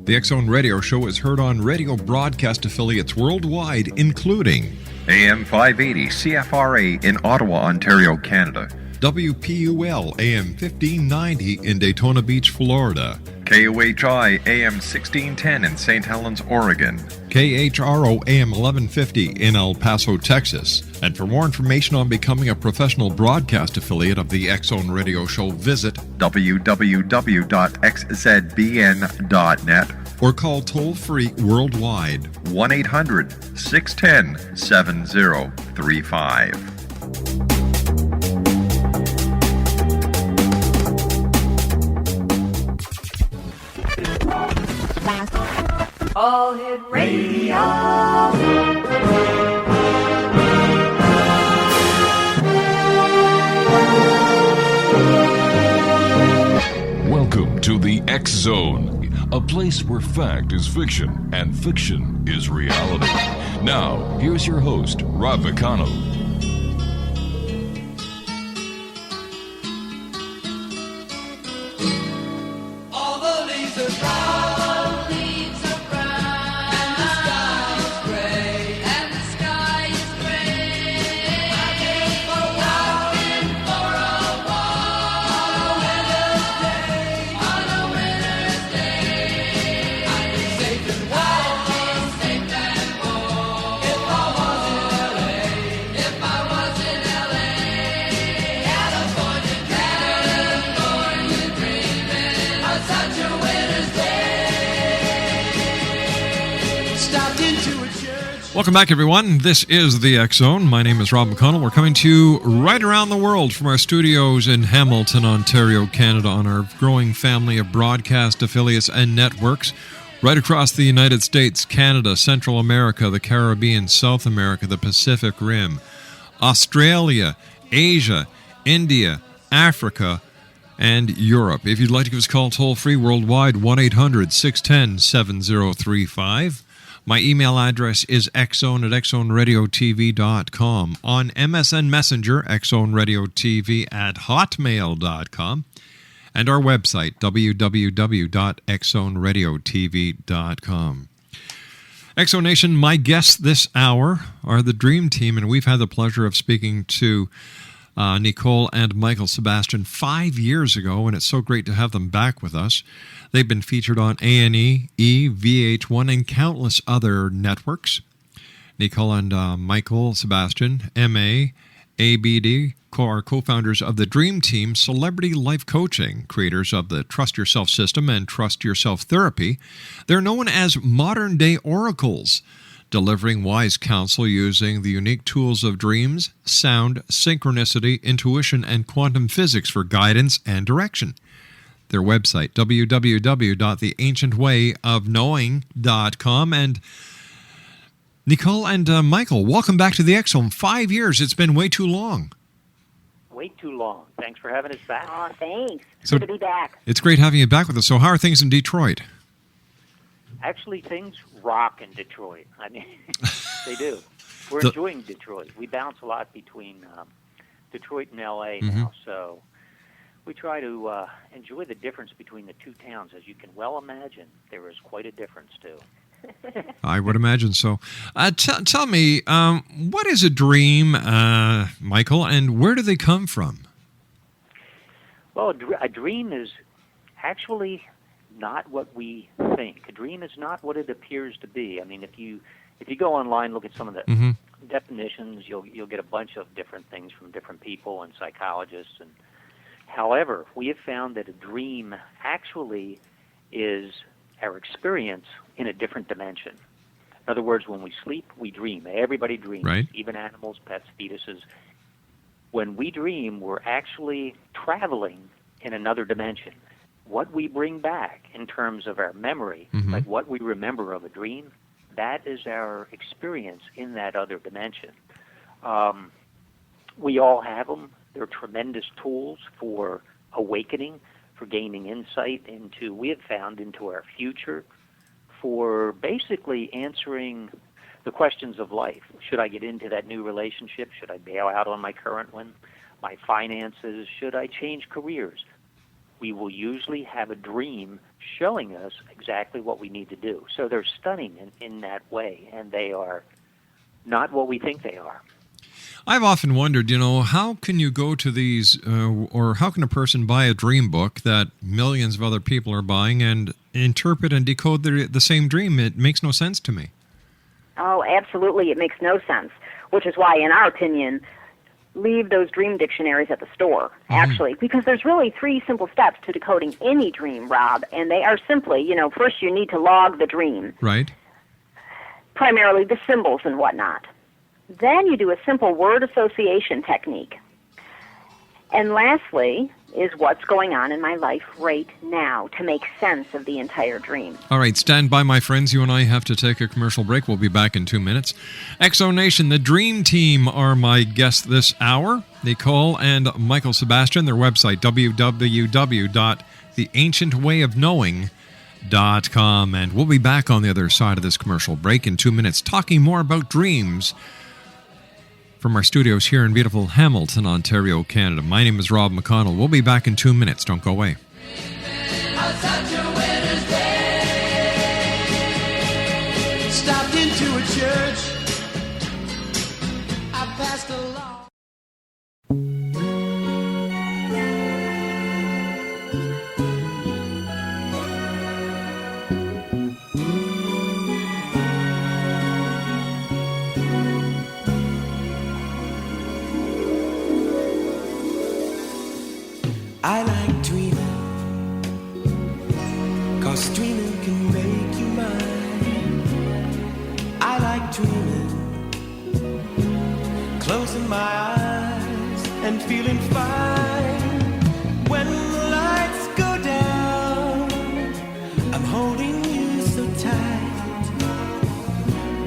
The X Zone Radio Show is heard on radio broadcast affiliates worldwide, including AM 580 CFRA in Ottawa, Ontario, Canada. WPUL AM 1590 in Daytona Beach, Florida. KOHI AM 1610 in St. Helens, Oregon. KHRO AM 1150 in El Paso, Texas. And for more information on becoming a professional broadcast affiliate of the X Zone Radio Show, visit www.xzbn.net or call toll-free worldwide 1-800-610-7035. All Hit Radio. Welcome to the X Zone, a place where fact is fiction and fiction is reality. Now, here's your host, Rob McConnell. All the leaves are brown. Welcome back, everyone. This is the X Zone. My name is Rob McConnell. We're coming to you right around the world from our studios in Hamilton, Ontario, Canada, on our growing family of broadcast affiliates and networks right across the United States, Canada, Central America, the Caribbean, South America, the Pacific Rim, Australia, Asia, India, Africa, and Europe. If you'd like to give us a call toll-free worldwide, 1-800-610-7035. My email address is xzone@xzoneradiotv.com. On MSN Messenger, xzoneradiotv@hotmail.com. And our website, www.xzoneradiotv.com. X Zone Nation, my guests this hour are the Dream Team, and we've had the pleasure of speaking to Nicole and Michael Sebastian 5 years ago, and it's so great to have them back with us. They've been featured on A&E, VH1, and countless other networks. Nicole and Michael Sebastian, MA, ABD, are co-founders of the Dream Team Celebrity Life Coaching, creators of the Trust Yourself System and Trust Yourself Therapy. They're known as modern-day oracles, delivering wise counsel using the unique tools of dreams, sound, synchronicity, intuition, and quantum physics for guidance and direction. Their website, www.theancientwayofknowing.com. And Nicole and Michael, welcome back to the X Zone. 5 years. It's been way too long. Way too long. Thanks for having us back. Oh, thanks. So, good to be back. It's great having you back with us. So how are things in Detroit? Actually, things rock in Detroit. I mean, they do. We're enjoying Detroit. We bounce a lot between Detroit and L.A. now, so we try to enjoy the difference between the two towns. As you can well imagine, there is quite a difference, too. I would imagine so. Tell me, what is a dream, Michael, and where do they come from? Well, a dream is actually not what we think. A dream is not what it appears to be. I mean, if you go online, look at some of the definitions, you'll get a bunch of different things from different people and psychologists. And however, we have found that a dream actually is our experience in a different dimension. In other words, when we sleep, we dream. Everybody dreams, right? Even animals, pets, fetuses. When we dream, we're actually traveling in another dimension. What we bring back in terms of our memory, like what we remember of a dream, that is our experience in that other dimension. We all have them. They're tremendous tools for awakening, for gaining insight into, we have found, into our future, for basically answering the questions of life. Should I get into that new relationship? Should I bail out on my current one? My finances? Should I change careers? we will usually have a dream showing us exactly what we need to do. So they're stunning in that way, and they are not what we think they are. I've often wondered, how can you go to these, or how can a person buy a dream book that millions of other people are buying and interpret and decode the same dream? It makes no sense to me. Oh, absolutely, it makes no sense, which is why, in our opinion, leave those dream dictionaries at the store, actually, because there's really 3 simple steps to decoding any dream, Rob, and they are simply, first you need to log the dream. Right. Primarily the symbols and whatnot. Then you do a simple word association technique. And lastly is what's going on in my life right now to make sense of the entire dream. All right, stand by, my friends. You and I have to take a commercial break. We'll be back in 2 minutes. Exo Nation, the Dream Team are my guests this hour. Nicole and Michael Sebastian. Their website, www.theancientwayofknowing.com. And we'll be back on the other side of this commercial break in 2 minutes, talking more about dreams from our studios here in beautiful Hamilton, Ontario, Canada. My name is Rob McConnell. We'll be back in 2 minutes. Don't go away. Stopped into a church. I passed along. I like dreaming, 'cause dreaming can make you mine. I like dreaming, closing my eyes and feeling fine. When the lights go down, I'm holding you so tight.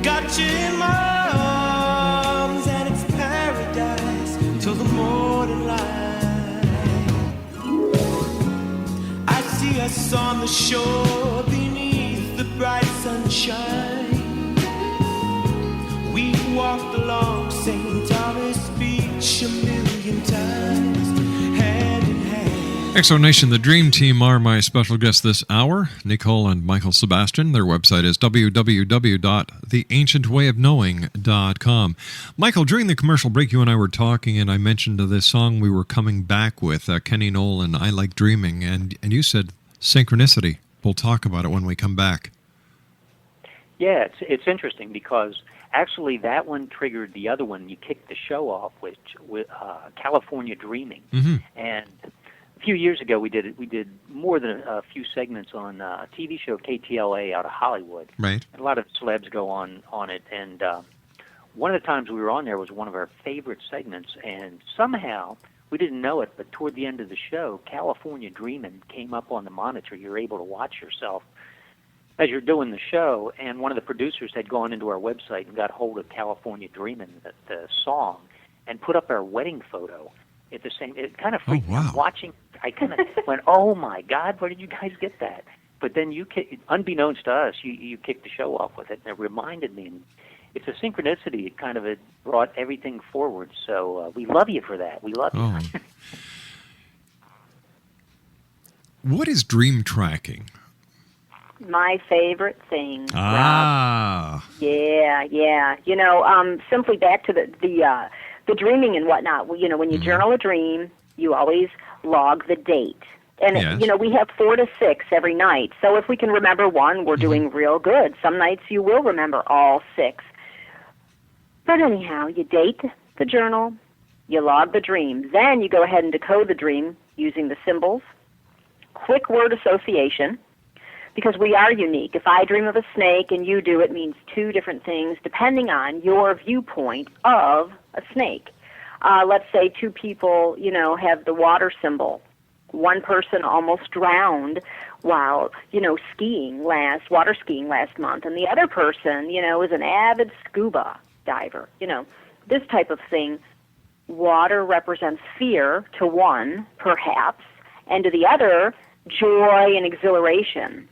Got you in my arms and it's paradise till the morning light. See us on the shore beneath the bright sunshine. We walked along St. Thomas Beach 1,000,000 times, hand in hand. Exo Nation, the Dream Team are my special guests this hour, Nicole and Michael Sebastian. Their website is www.theancientwayofknowing.com. Michael, during the commercial break, you and I were talking, and I mentioned this song we were coming back with, Kenny Nolan, I Like Dreaming, and you said synchronicity. We'll talk about it when we come back. Yeah, it's interesting because actually that one triggered the other one you kicked the show off with California Dreaming. Mm-hmm. And a few years ago we did more than a few segments on a TV show KTLA out of Hollywood. Right. And a lot of celebs go on it, and one of the times we were on there was one of our favorite segments, and somehow we didn't know it, but toward the end of the show, California Dreamin' came up on the monitor. You're able to watch yourself as you're doing the show, and one of the producers had gone into our website and got hold of California Dreamin', the song, and put up our wedding photo at the same. It kind of freaked me out. Watching. I kind of went, "Oh my God, where did you guys get that?" But then unbeknownst to us, you kicked the show off with it, and it reminded me. And it's a synchronicity. It kind of brought everything forward. So we love you for that. We love you. Oh. What is dream tracking? My favorite thing. Ah. Rob. Yeah. Simply back to the dreaming and whatnot. When you journal a dream, you always log the date. And, yes. We have 4 to 6 every night. So if we can remember one, we're doing real good. Some nights you will remember all 6. But anyhow, you date the journal, you log the dream. Then you go ahead and decode the dream using the symbols, quick word association, because we are unique. If I dream of a snake and you do, it means 2 different things depending on your viewpoint of a snake. Let's say 2 people, have the water symbol. One person almost drowned while, water skiing last month, and the other person, is an avid scuba diver. This type of thing. Water represents fear to one, perhaps, and to the other, joy and exhilaration.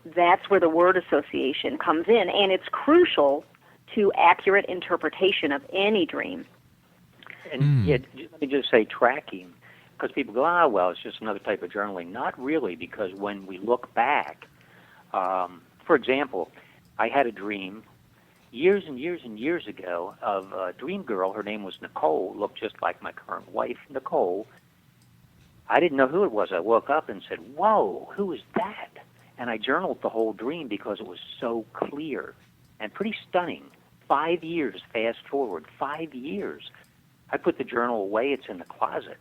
That's where the word association comes in, and it's crucial to accurate interpretation of any dream. And let me just say tracking because people go, ah, well, it's just another type of journaling. Not really, because when we look back, for example, I had a dream years and years and years ago of a dream girl. Her name was Nicole, looked just like my current wife, Nicole. I didn't know who it was. I woke up and said, whoa, who is that? And I journaled the whole dream because it was so clear and pretty stunning. 5 years, fast forward, 5 years. I put the journal away. It's in the closet.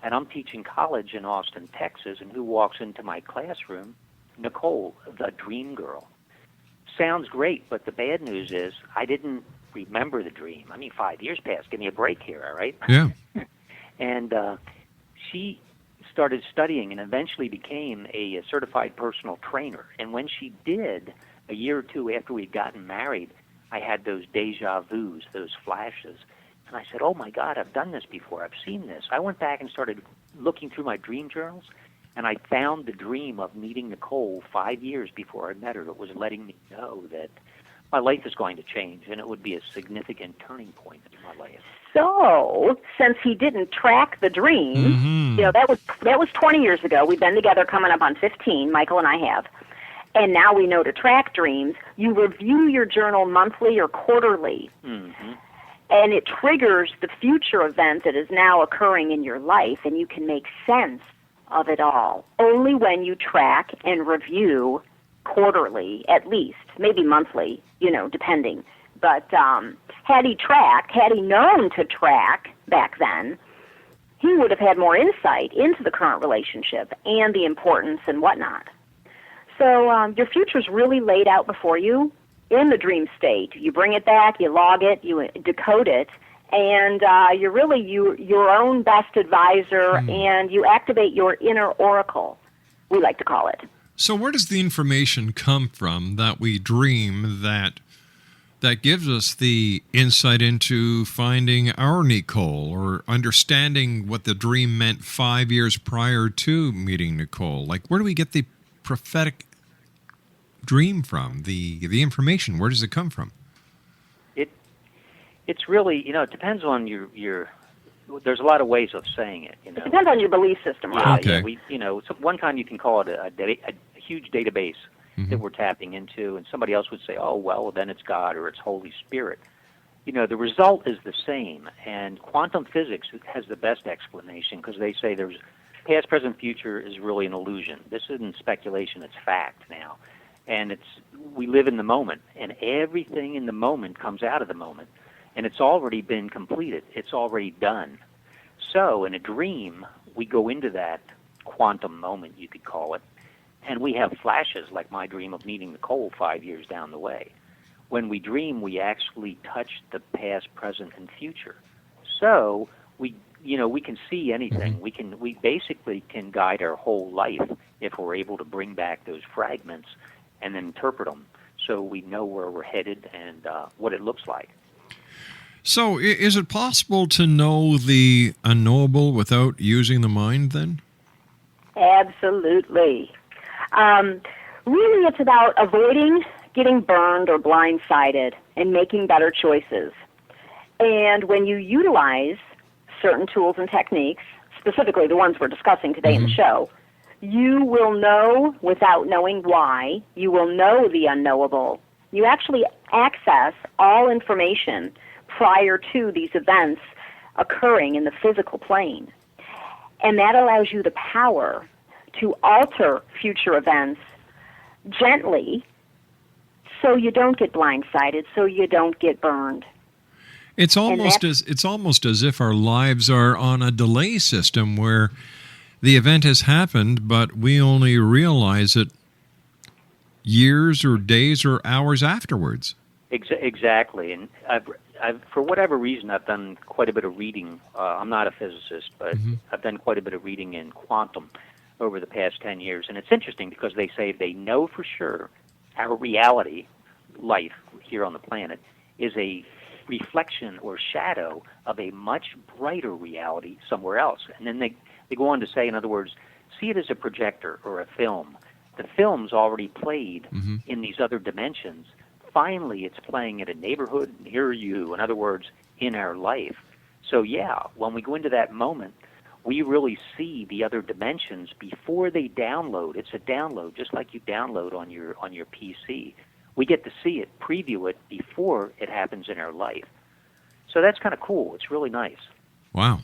And I'm teaching college in Austin, Texas, and who walks into my classroom? Nicole, the dream girl. Sounds great, but the bad news is I didn't remember the dream. I mean, 5 years passed. Give me a break here, all right? Yeah. And she started studying and eventually became a certified personal trainer. And when she did, a year or two after we'd gotten married, I had those deja vus, those flashes. And I said, oh, my God, I've done this before. I've seen this. I went back and started looking through my dream journals, and I found the dream of meeting Nicole 5 years before I met her. It was letting me know that my life is going to change, and it would be a significant turning point in my life. So, since he didn't track the dream, that was 20 years ago. We've been together coming up on 15, Michael and I have. And now we know to track dreams. You review your journal monthly or quarterly. Mm-hmm. And it triggers the future event that is now occurring in your life, and you can make sense of it all. Only when you track and review quarterly, at least, maybe monthly, depending. But had he known to track back then, he would have had more insight into the current relationship and the importance and whatnot. So your future's really laid out before you in the dream state. You bring it back, you log it, you decode it, and you're really your own best advisor, and you activate your inner oracle, we like to call it. So where does the information come from that we dream that gives us the insight into finding our Nicole or understanding what the dream meant 5 years prior to meeting Nicole? Like, where do we get the prophetic dream from, the information? Where does it come from? It's really, it depends on your there's a lot of ways of saying it. It depends on your belief system, right? Okay. So one kind you can call it a huge database that we're tapping into, and somebody else would say, oh, well, then it's God or it's Holy Spirit. The result is the same, and quantum physics has the best explanation because they say there's past, present, future is really an illusion. This isn't speculation, it's fact now. And we live in the moment, and everything in the moment comes out of the moment. And it's already been completed. It's already done. So in a dream, we go into that quantum moment, you could call it, and we have flashes like my dream of meeting Nicole 5 years down the way. When we dream, we actually touch the past, present, and future. So we can see anything. We basically can guide our whole life if we're able to bring back those fragments and then interpret them so we know where we're headed and what it looks like. So is it possible to know the unknowable without using the mind then? Absolutely. Really, it's about avoiding getting burned or blindsided and making better choices. And when you utilize certain tools and techniques, specifically the ones we're discussing today in the show, you will know without knowing why. You will know the unknowable. You actually access all information prior to these events occurring in the physical plane. And that allows you the power to alter future events gently so you don't get blindsided, so you don't get burned. It's almost as if our lives are on a delay system where the event has happened, but we only realize it years or days or hours afterwards. Exactly. And I've, for whatever reason, I've done quite a bit of reading. I'm not a physicist, but I've done quite a bit of reading in quantum over the past 10 years. And it's interesting because they say they know for sure our reality, life here on the planet, is a reflection or shadow of a much brighter reality somewhere else. And then they go on to say, in other words, see it as a projector or a film. The film's already played in these other dimensions. Finally, it's playing at a neighborhood near you, in other words, in our life. So, yeah, when we go into that moment, we really see the other dimensions before they download. It's a download, just like you download on your PC. We get to see it, preview it before it happens in our life. So that's kind of cool. It's really nice. Wow.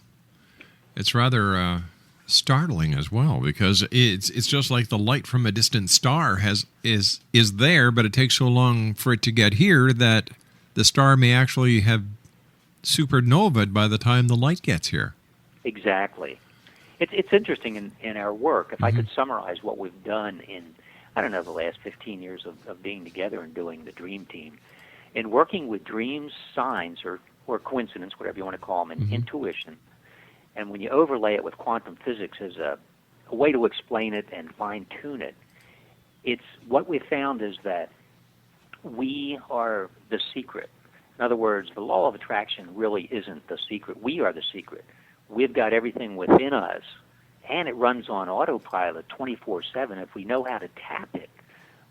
It's rather startling as well, because it's just like the light from a distant star is there, but it takes so long for it to get here that the star may actually have supernovaed by the time the light gets here. Exactly. It's interesting in our work. If I could summarize what we've done in, I don't know, the last 15 years of being together and doing the Dream Team, in working with dreams, signs, or coincidence, whatever you want to call them, and intuition, and when you overlay it with quantum physics as a way to explain it and fine-tune it, it's what we found is that we are the secret. In other words, the law of attraction really isn't the secret. We are the secret. We've got everything within us, and it runs on autopilot 24/7. If we know how to tap it,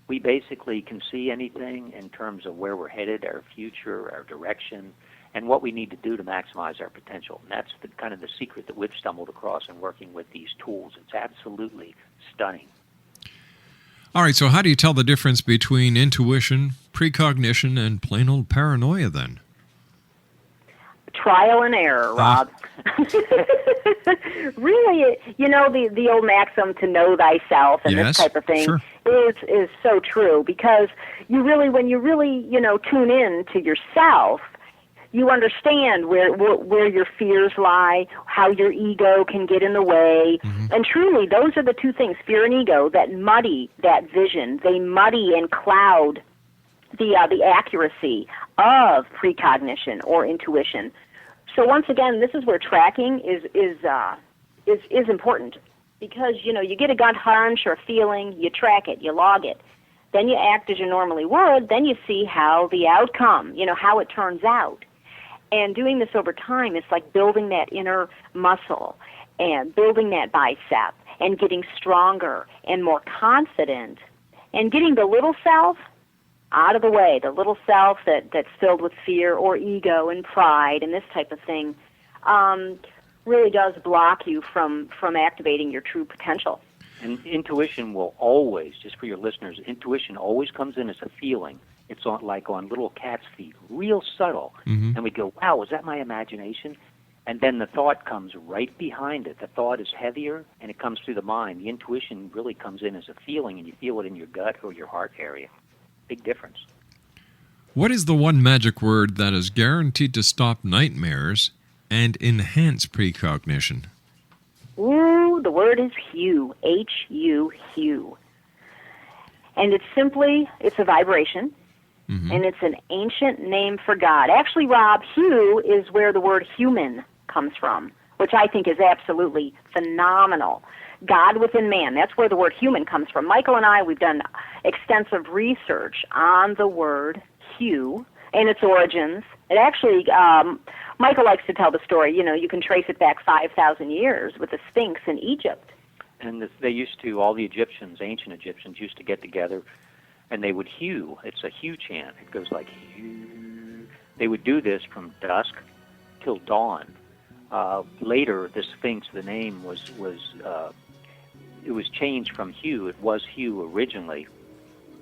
we basically can see anything in terms of where we're headed, our future, our direction, and what we need to do to maximize our potential. And that's kind of the secret that we've stumbled across in working with these tools. It's absolutely stunning. All right, so how do you tell the difference between intuition, precognition, and plain old paranoia then? Trial and error, Rob. Really, the old maxim to know thyself and this type of thing is so true, because when you really tune in to yourself, you understand where your fears lie, how your ego can get in the way. And truly, those are the two things, fear and ego, that muddy that vision. They muddy and cloud the accuracy of precognition or intuition. So once again, this is where tracking is important, because you get a gut hunch or feeling, you track it, you log it, then you act as you normally would, then you see how the outcome, how it turns out. And doing this over time, it's like building that inner muscle and building that bicep and getting stronger and more confident and getting the little self out of the way, the little self that's filled with fear or ego and pride and this type of thing, really does block you from activating your true potential. And intuition will always, just for your listeners, intuition always comes in as a feeling. It's on little cat's feet, real subtle. And we go, wow, was that my imagination? And then the thought comes right behind it. The thought is heavier, and it comes through the mind. The intuition really comes in as a feeling, and you feel it in your gut or your heart area. Big difference. What is the one magic word that is guaranteed to stop nightmares and enhance precognition? Ooh, the word is Hue, H-U, Hue. And it's a vibration. And it's an ancient name for God. Actually, Rob, Hue is where the word human comes from, which I think is absolutely phenomenal. God within man, that's where the word human comes from. Michael and I, we've done extensive research on the word Hue and its origins. It actually, Michael likes to tell the story, you can trace it back 5,000 years with the Sphinx in Egypt. And they used to, all the Egyptians, ancient Egyptians, used to get together, and they would hue. It's a hue chant. It goes like hue. They would do this from dusk till dawn. Later, the Sphinx, the name was changed from Hue. It was Hue originally.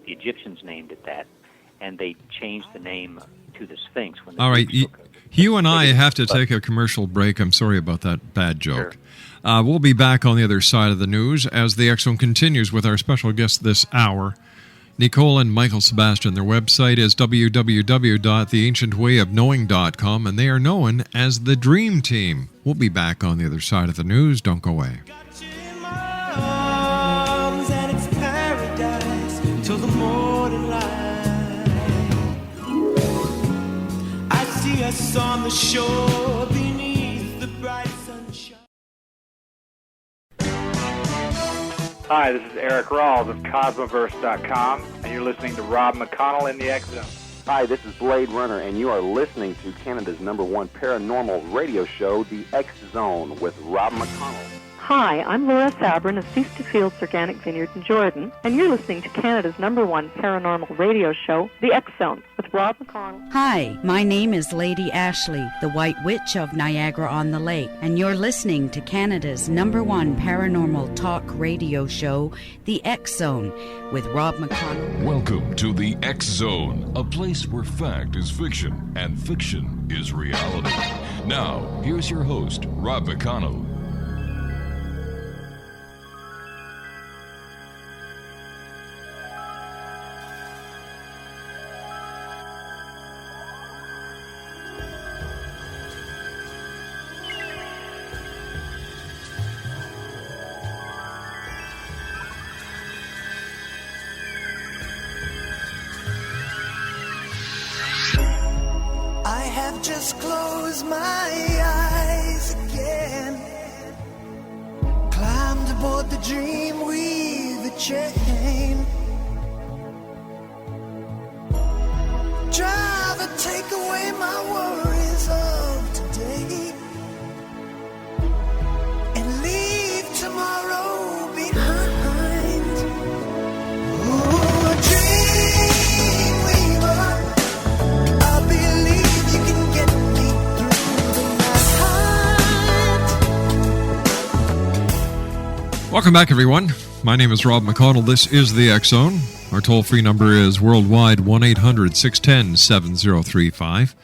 The Egyptians named it that, and they changed the name to the Sphinx. When the All right, you and I have to take a commercial break. I'm sorry about that bad joke. Sure. We'll be back on the other side of the news as the X Zone continues with our special guest this hour, Nicole and Michael Sebastian. Their website is www.theancientwayofknowing.com, and they are known as the Dream Team. We'll be back on the other side of the news. Don't go away. Got you in my arms, and it's paradise till the morning light. I see us on the shore beneath the bright sunshine. Hi, this is Eric Rawls of Cosmoverse.com, and you're listening to Rob McConnell in the X Zone. Hi, this is Blade Runner, and you are listening to Canada's #1 paranormal radio show, The X Zone, with Rob McConnell. Hi, I'm Laura Sabrin of Feast to Fields Organic Vineyard in Jordan, and you're listening to Canada's #1 paranormal radio show, The X Zone, with Rob McConnell. Hi, my name is Lady Ashley, the White Witch of Niagara-on-the-Lake, and you're listening to Canada's #1 paranormal talk radio show, The X Zone, with Rob McConnell. Welcome to The X Zone, a place where fact is fiction and fiction is reality. Now, here's your host, Rob McConnell. I have just closed my eyes again, climbed aboard the dream with a chain. Driver, take away my worries of today and leave tomorrow behind. Oh, dream weaver, I believe you can get me through the night. Welcome back, everyone. My name is Rob McConnell. This is the X Zone. Our toll-free number is worldwide 1-800-610-7035.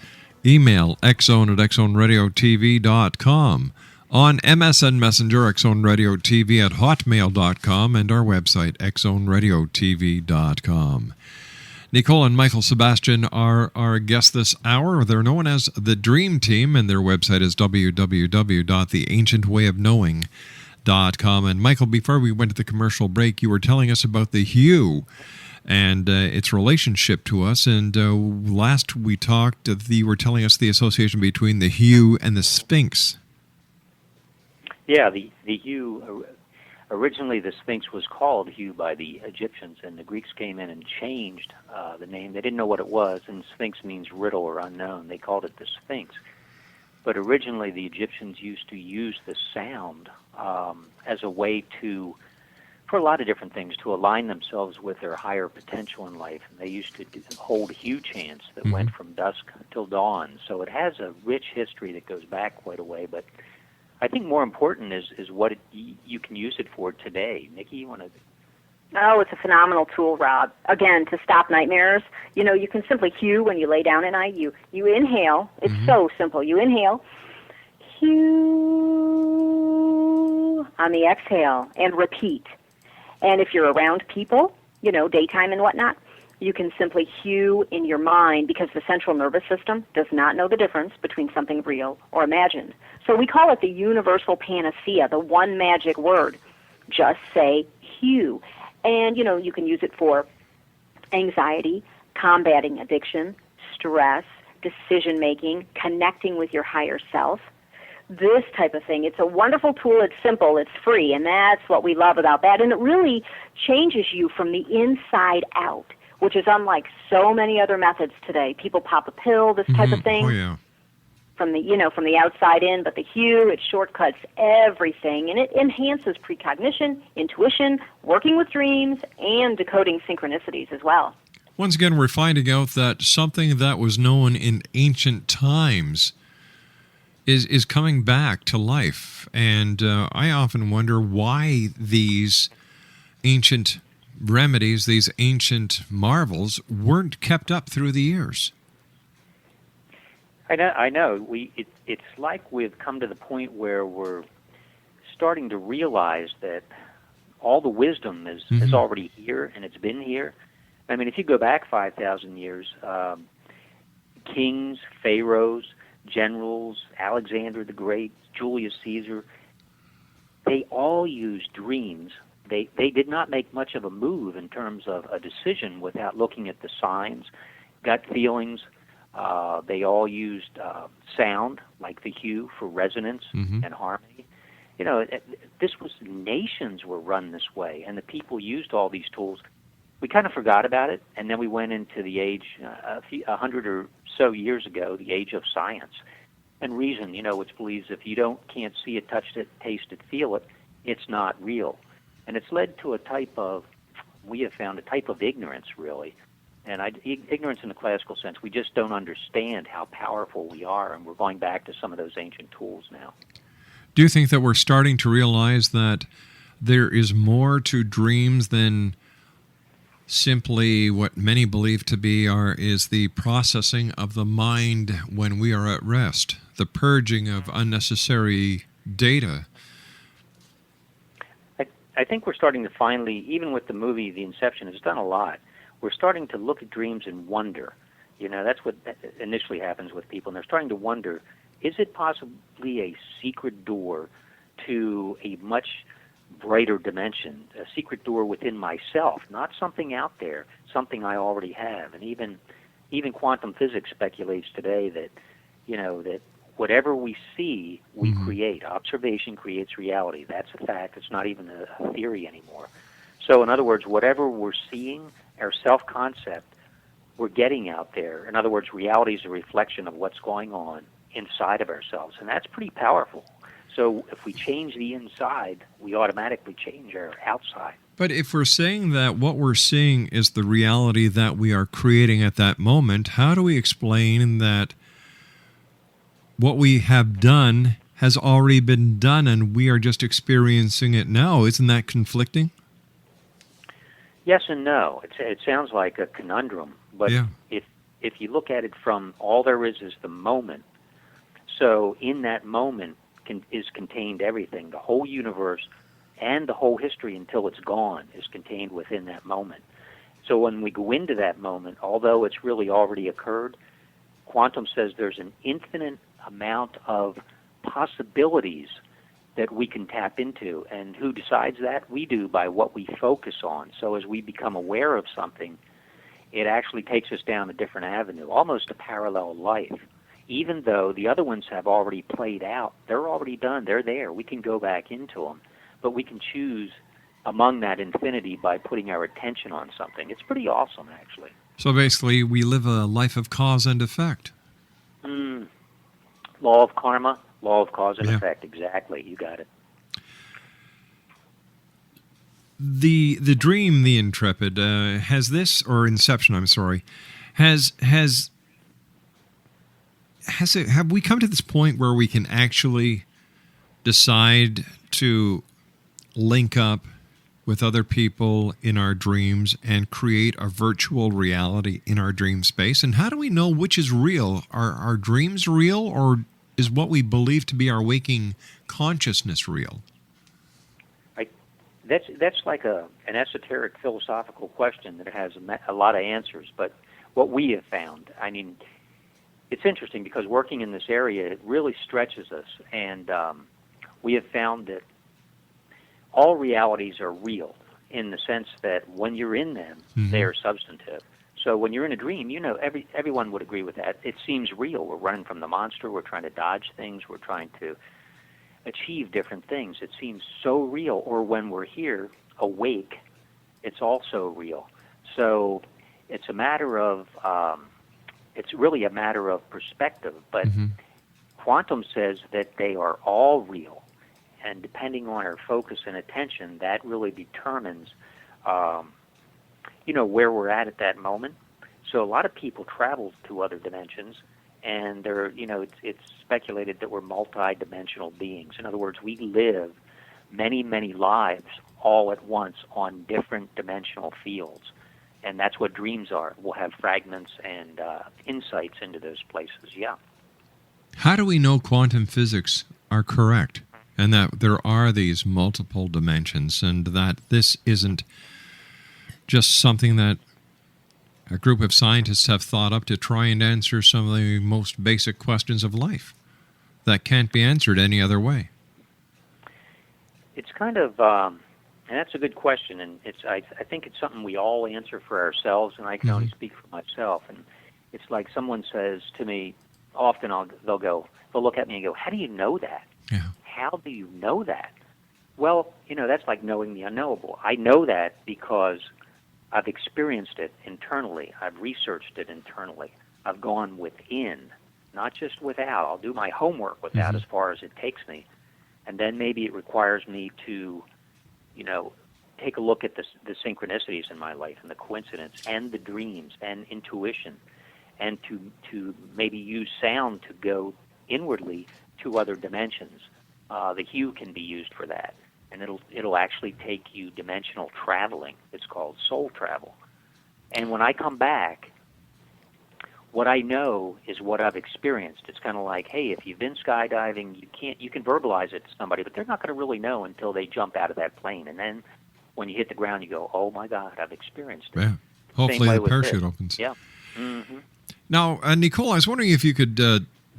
Email xzone@xzoneradiotv.com. On MSN Messenger, xzoneradiotv at hotmail.com, and our website, xzoneradiotv.com. Nicole and Michael Sebastian are our guests this hour. They're known as the Dream Team, and their website is www.theancientwayofknowing.com. And Michael, before we went to the commercial break, you were telling us about the hue and its relationship to us. And last we talked, you were telling us the association between the hue and the Sphinx. Yeah, the hue, originally the Sphinx was called hue by the Egyptians, and the Greeks came in and changed the name. They didn't know what it was, and Sphinx means riddle or unknown. They called it the Sphinx. But originally the Egyptians used to use the sound as a way to, for a lot of different things, to align themselves with their higher potential in life. And they used to hold hue chants that went from dusk till dawn. So it has a rich history that goes back quite a way. But I think more important is what you can use it for today. Nikki, you want to... Oh, it's a phenomenal tool, Rob. Again, to stop nightmares, you can simply hue when you lay down at night. You inhale. It's so simple. You inhale, hue on the exhale, and repeat. And if you're around people, daytime and whatnot, you can simply hue in your mind, because the central nervous system does not know the difference between something real or imagined. So we call it the universal panacea, the one magic word. Just say hue. And, you can use it for anxiety, combating addiction, stress, decision-making, connecting with your higher self, this type of thing. It's a wonderful tool. It's simple. It's free, and that's what we love about that. And it really changes you from the inside out, which is unlike so many other methods today. People pop a pill, this type of thing. Oh, yeah. From the outside in, but the hue, it shortcuts everything, and it enhances precognition, intuition, working with dreams, and decoding synchronicities as well. Once again, we're finding out that something that was known in ancient times is coming back to life. And I often wonder why these ancient remedies, these ancient marvels, weren't kept up through the years. I know. It's like we've come to the point where we're starting to realize that all the wisdom is already here, and it's been here. I mean, if you go back 5,000 years, kings, pharaohs, generals, Alexander the Great, Julius Caesar, they all used dreams. They did not make much of a move in terms of a decision without looking at the signs, gut feelings. They all used sound, like the hue, for resonance and harmony. Nations were run this way, and the people used all these tools. We kind of forgot about it, and then we went into the age, 100 or so years ago, the age of science and reason, which believes if you can't see it, touch it, taste it, feel it, it's not real. And it's led to we have found a type of ignorance, really. And ignorance in the classical sense, we just don't understand how powerful we are, and we're going back to some of those ancient tools now. Do you think that we're starting to realize that there is more to dreams than simply what many believe to be is the processing of the mind when we are at rest, the purging of unnecessary data? I think we're starting to finally, even with the movie The Inception, it's done a lot. We're starting to look at dreams and wonder. That's what initially happens with people, and they're starting to wonder, is it possibly a secret door to a much brighter dimension, a secret door within myself, not something out there, something I already have? And even quantum physics speculates today that, that whatever we see, we create. Observation creates reality. That's a fact. It's not even a theory anymore. So in other words, whatever we're seeing, our self-concept, we're getting out there. In other words, reality is a reflection of what's going on inside of ourselves, and that's pretty powerful. So if we change the inside, we automatically change our outside. But if we're saying that what we're seeing is the reality that we are creating at that moment, how do we explain that what we have done has already been done and we are just experiencing it now? Isn't that conflicting? Yes and no. It sounds like a conundrum, but yeah. if you look at it from all there is the moment, so in that moment is contained everything. The whole universe and the whole history until it's gone is contained within that moment. So when we go into that moment, although it's really already occurred, quantum says there's an infinite amount of possibilities that we can tap into. And who decides that? We do, by what we focus on. So as we become aware of something, it actually takes us down a different avenue, almost a parallel life. Even though the other ones have already played out, they're already done, they're there. We can go back into them, but we can choose among that infinity by putting our attention on something. It's pretty awesome, actually. So basically, we live a life of cause and effect. Law of karma, law of cause and effect, exactly. You got it. The dream, the Intrepid, has this, or Inception, I'm sorry, have we come to this point where we can actually decide to link up with other people in our dreams and create a virtual reality in our dream space? And how do we know which is real? Are our dreams real, or is what we believe to be our waking consciousness real? That's like an esoteric philosophical question that has a lot of answers. But what we have found, I mean, it's interesting because working in this area, it really stretches us. And we have found that all realities are real in the sense that when you're in them, they are substantive. So when you're in a dream, everyone would agree with that. It seems real. We're running from the monster. We're trying to dodge things. We're trying to achieve different things. It seems so real. Or when we're here, awake, it's also real. So it's a matter of, it's really a matter of perspective. But quantum says that they are all real. And depending on our focus and attention, that really determines, where we're at that moment. So a lot of people travel to other dimensions, and they're, it's speculated that we're multi-dimensional beings. In other words, we live many, many lives all at once on different dimensional fields. And that's what dreams are. We'll have fragments and insights into those places, How do we know quantum physics are correct, and that there are these multiple dimensions, and that this isn't just something that a group of scientists have thought up to try and answer some of the most basic questions of life that can't be answered any other way? It's kind of, and that's a good question, and I think it's something we all answer for ourselves, and I can only speak for myself. And it's like someone says to me, often they'll look at me and go, "How do you know that?" Yeah. How do you know that? Well, that's like knowing the unknowable. I know that because I've experienced it internally. I've researched it internally. I've gone within, not just without. I'll do my homework without as far as it takes me. And then maybe it requires me to, take a look at the synchronicities in my life and the coincidence and the dreams and intuition, and to maybe use sound to go inwardly to other dimensions. The hue can be used for that, and it'll actually take you dimensional traveling. It's called soul travel. And when I come back, what I know is what I've experienced. It's kind of like, hey, if you've been skydiving, you can verbalize it to somebody, but they're not going to really know until they jump out of that plane. And then when you hit the ground, you go, oh my God, I've experienced it. Yeah. Hopefully the parachute opens. Yeah. Mm-hmm. Now, Nicole, I was wondering if you could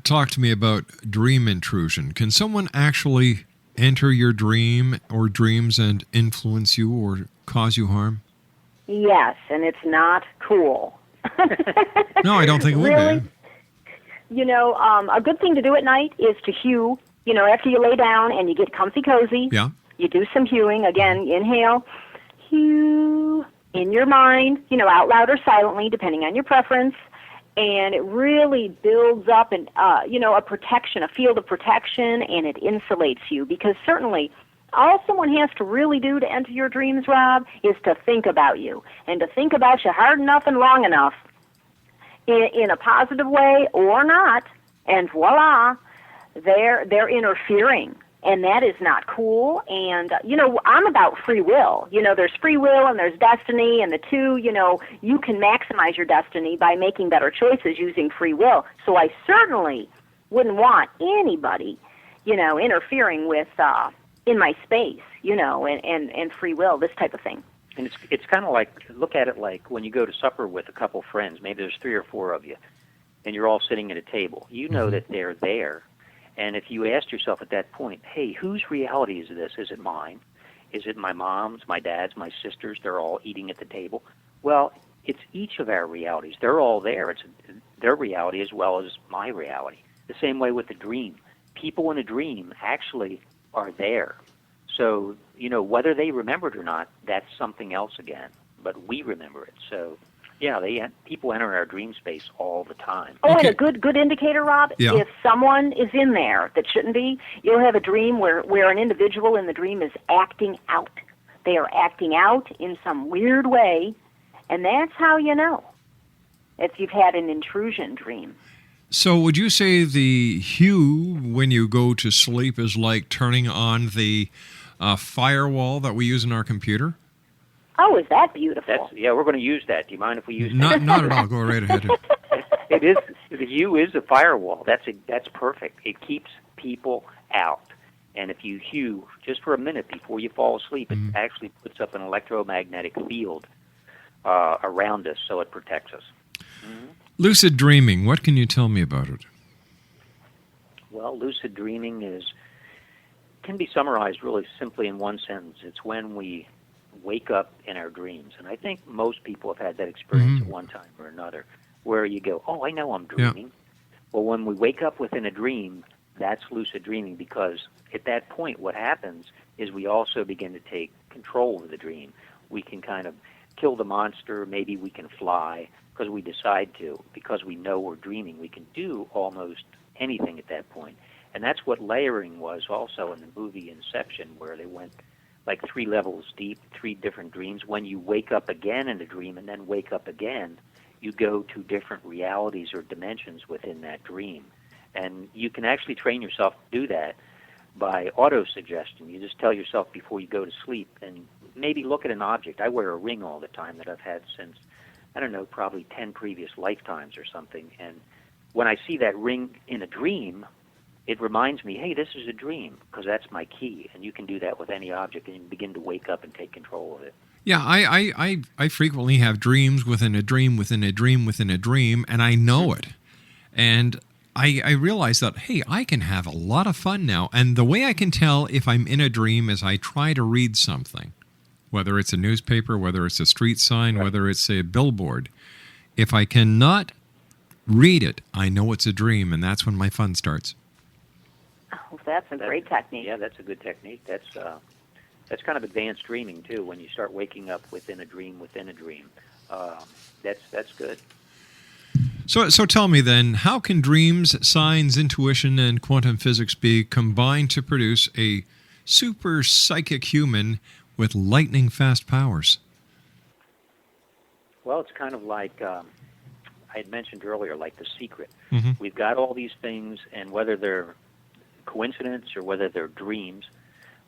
talk to me about dream intrusion. Can someone actually enter your dream or dreams and influence you or cause you harm? Yes, and it's not cool. No, I don't think it would really, be. A good thing to do at night is to hew. After you lay down and you get comfy cozy, you do some hewing. Again, inhale, hew in your mind, out loud or silently, depending on your preference. And it really builds up a protection, a field of protection, and it insulates you. Because certainly, all someone has to really do to enter your dreams, Rob, is to think about you. And to think about you hard enough and long enough in a positive way or not, and voila, they're interfering. And that is not cool. And, I'm about free will. There's free will and there's destiny, and the two, you can maximize your destiny by making better choices using free will. So I certainly wouldn't want anybody, interfering with, in my space, and free will, this type of thing. And it's kind of like, look at it like when you go to supper with a couple friends, maybe there's 3 or 4 of you, and you're all sitting at a table. You know that they're there. And if you asked yourself at that point, hey, whose reality is this? Is it mine? Is it my mom's, my dad's, my sister's? They're all eating at the table. Well, it's each of our realities. They're all there. It's their reality as well as my reality. The same way with the dream. People in a dream actually are there. So, whether they remember it or not, that's something else again. But we remember it. So, yeah, people enter our dream space all the time. Oh, and a good indicator, Rob, if someone is in there that shouldn't be, you'll have a dream where an individual in the dream is acting out. They are acting out in some weird way, and that's how you know if you've had an intrusion dream. So would you say the hue when you go to sleep is like turning on the firewall that we use in our computer? Oh, is that beautiful? We're going to use that. Do you mind if we use that? Not at all. Go right ahead. It is. The hue is a firewall. That's perfect. It keeps people out. And if you hue just for a minute before you fall asleep, it actually puts up an electromagnetic field around us, so it protects us. Lucid dreaming. What can you tell me about it? Well, lucid dreaming can be summarized really simply in one sentence. It's when we wake up in our dreams. And I think most people have had that experience at one time or another, where you go, oh, I know I'm dreaming. Yeah. Well, when we wake up within a dream, that's lucid dreaming, because at that point what happens is we also begin to take control of the dream. We can kind of kill the monster, maybe we can fly, because we decide to, because we know we're dreaming. We can do almost anything at that point. And that's what layering was also in the movie Inception, where they went like 3 levels deep, 3 different dreams. When you wake up again in a dream and then wake up again, you go to different realities or dimensions within that dream. And you can actually train yourself to do that by auto-suggestion. You just tell yourself before you go to sleep, and maybe look at an object. I wear a ring all the time that I've had since, probably 10 previous lifetimes or something. And when I see that ring in a dream, it reminds me, hey, this is a dream, because that's my key. And you can do that with any object, and you begin to wake up and take control of it. Yeah, I frequently have dreams within a dream within a dream within a dream, and I know it. And I realize that, hey, I can have a lot of fun now. And the way I can tell if I'm in a dream is I try to read something, whether it's a newspaper, whether it's a street sign, whether it's a billboard. If I cannot read it, I know it's a dream, and that's when my fun starts. Oh, that's a great technique. Yeah, that's a good technique. That's kind of advanced dreaming, too, when you start waking up within a dream within a dream. That's good. So tell me then, how can dreams, signs, intuition, and quantum physics be combined to produce a super psychic human with lightning-fast powers? Well, it's kind of like I had mentioned earlier, like The Secret. Mm-hmm. We've got all these things, and whether they're coincidence or whether they're dreams,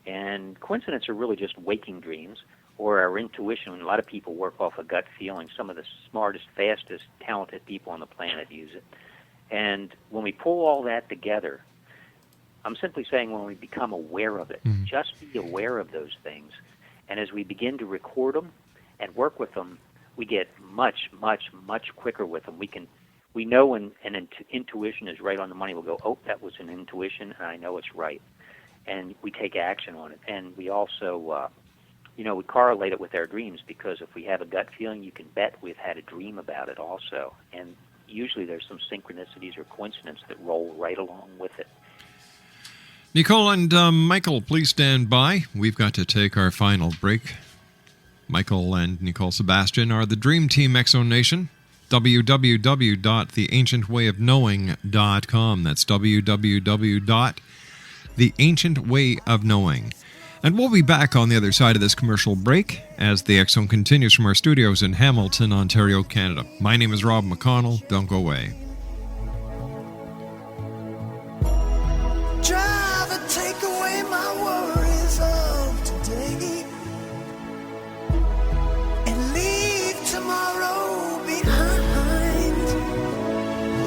and coincidence are really just waking dreams, or our intuition. A lot of people work off a gut feeling. Some of the smartest, fastest, talented people on the planet use it. And when we pull all that together, I'm simply saying when we become aware of it, just be aware of those things. And as we begin to record them and work with them, we get much, much, much quicker with them. We know when an intuition is right on the money. We'll go, oh, that was an intuition, and I know it's right. And we take action on it. And we also... we correlate it with our dreams, because if we have a gut feeling, you can bet we've had a dream about it also. And usually there's some synchronicities or coincidence that roll right along with it. Nicole and Michael, please stand by. We've got to take our final break. Michael and Nicole Sebastian are the Dream Team Exo Nation. www.theancientwayofknowing.com. That's www.theancientwayofknowing. And we'll be back on the other side of this commercial break as the X Zone continues from our studios in Hamilton, Ontario, Canada. My name is Rob McConnell. Don't go away. Driver, take away my worries of today and leave tomorrow behind.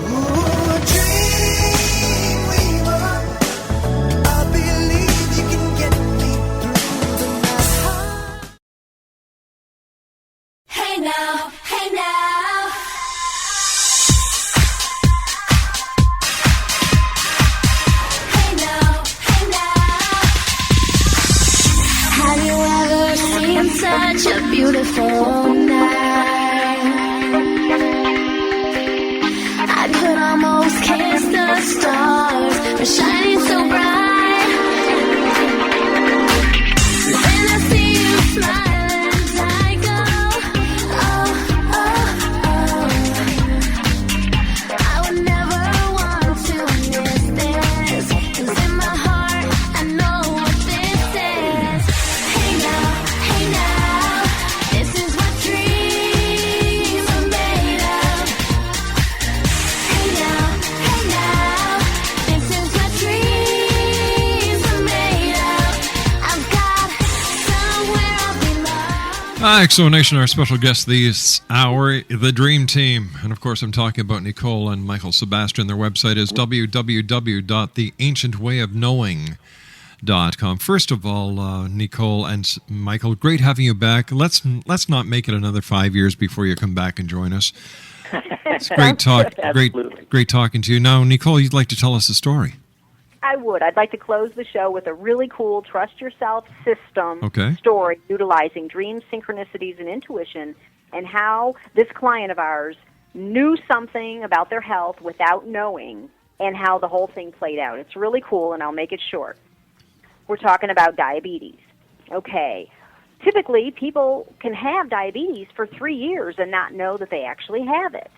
Oh, dream weaver, I believe you can get me through the night. Hey now, hey now. Hey now, hey now. Have you ever seen such a beautiful night? I could almost kiss the stars, they're shining so bright. When I see you smiling, I go, oh, oh, oh. I would never want to miss this, 'cause in my heart I know what this is. Hey now, this is what dreams are made of. Hey now, this is what dreams are made of. I've got somewhere I'll belong. Exo Nation, our special guest this hour, the Dream Team. And of course, I'm talking about Nicole and Michael Sebastian. Their website is www.theancientwayofknowing.com. First of all, Nicole and Michael, great having you back. Let's not make it another 5 years before you come back and join us. It's great talk. Great talking to you. Now, Nicole, you'd like to tell us a story. I would. I'd like to close the show with a really cool trust yourself system Okay. story utilizing dreams, synchronicities, and intuition, and how this client of ours knew something about their health without knowing, and how the whole thing played out. It's really cool, and I'll make it short. We're talking about diabetes. Okay. Typically, people can have diabetes for 3 years and not know that they actually have it.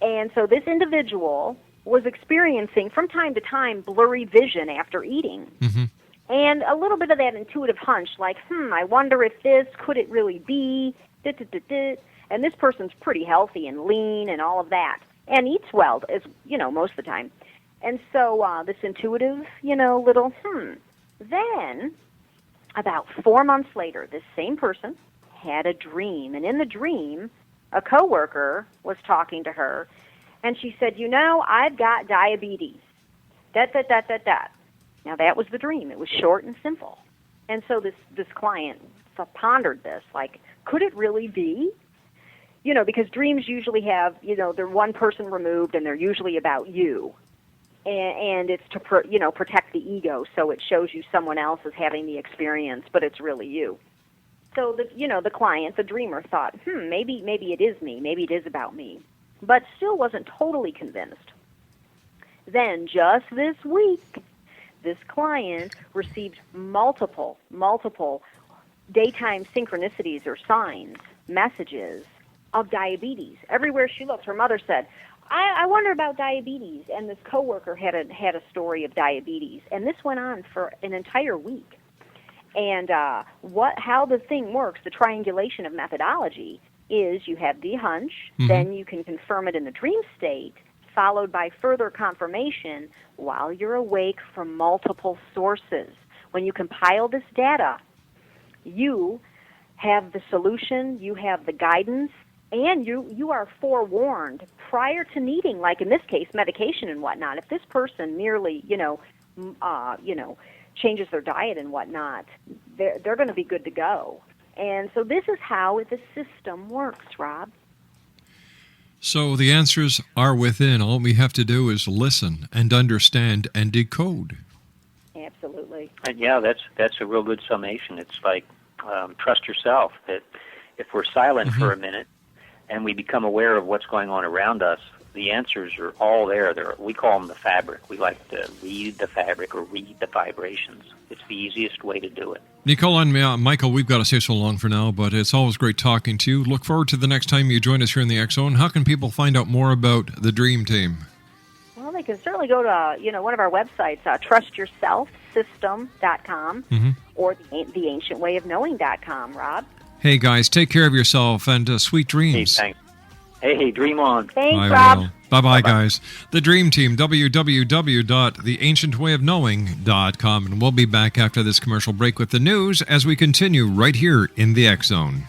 And so this individual was experiencing, from time to time, blurry vision after eating. Mm-hmm. And a little bit of that intuitive hunch, like, I wonder if this, could it really be? And this person's pretty healthy and lean and all of that, and eats well, as most of the time. And so this intuitive, little Then, about 4 months later, this same person had a dream, and in the dream, a coworker was talking to her, and she said, I've got diabetes. Now, that was the dream. It was short and simple. And so this client pondered this, like, could it really be? Because dreams usually have, they're one person removed, and they're usually about you. And it's to, protect the ego, so it shows you someone else is having the experience, but it's really you. So, the client, the dreamer, thought, maybe it is me. Maybe it is about me. But still wasn't totally convinced. Then, just this week, this client received multiple daytime synchronicities or signs, messages of diabetes. Everywhere she looked, her mother said, I wonder about diabetes, and this coworker had a story of diabetes, and this went on for an entire week. And how the thing works, the triangulation of methodology, is you have the hunch, then you can confirm it in the dream state, followed by further confirmation while you're awake from multiple sources. When you compile this data, you have the solution, you have the guidance, and you are forewarned prior to needing, like in this case, medication and whatnot. If this person merely, changes their diet and whatnot, they're going to be good to go. And so this is how the system works, Rob. So the answers are within. All we have to do is listen and understand and decode. Absolutely. And yeah, that's a real good summation. It's like trust yourself. That if we're silent for a minute and we become aware of what's going on around us, the answers are all there. We call them the fabric. We like to read the fabric or read the vibrations. It's the easiest way to do it. Nicole and Michael, we've got to say so long for now, but it's always great talking to you. Look forward to the next time you join us here in the X Zone. How can people find out more about the Dream Team? Well, they can certainly go to one of our websites, trustyourselfsystem.com or theancientwayofknowing.com, Rob. Hey, guys, take care of yourself and sweet dreams. Hey, thanks. Hey, dream on. Thanks, Rob. Bye-bye, guys. The Dream Team, www.theancientwayofknowing.com. And we'll be back after this commercial break with the news as we continue right here in the X Zone.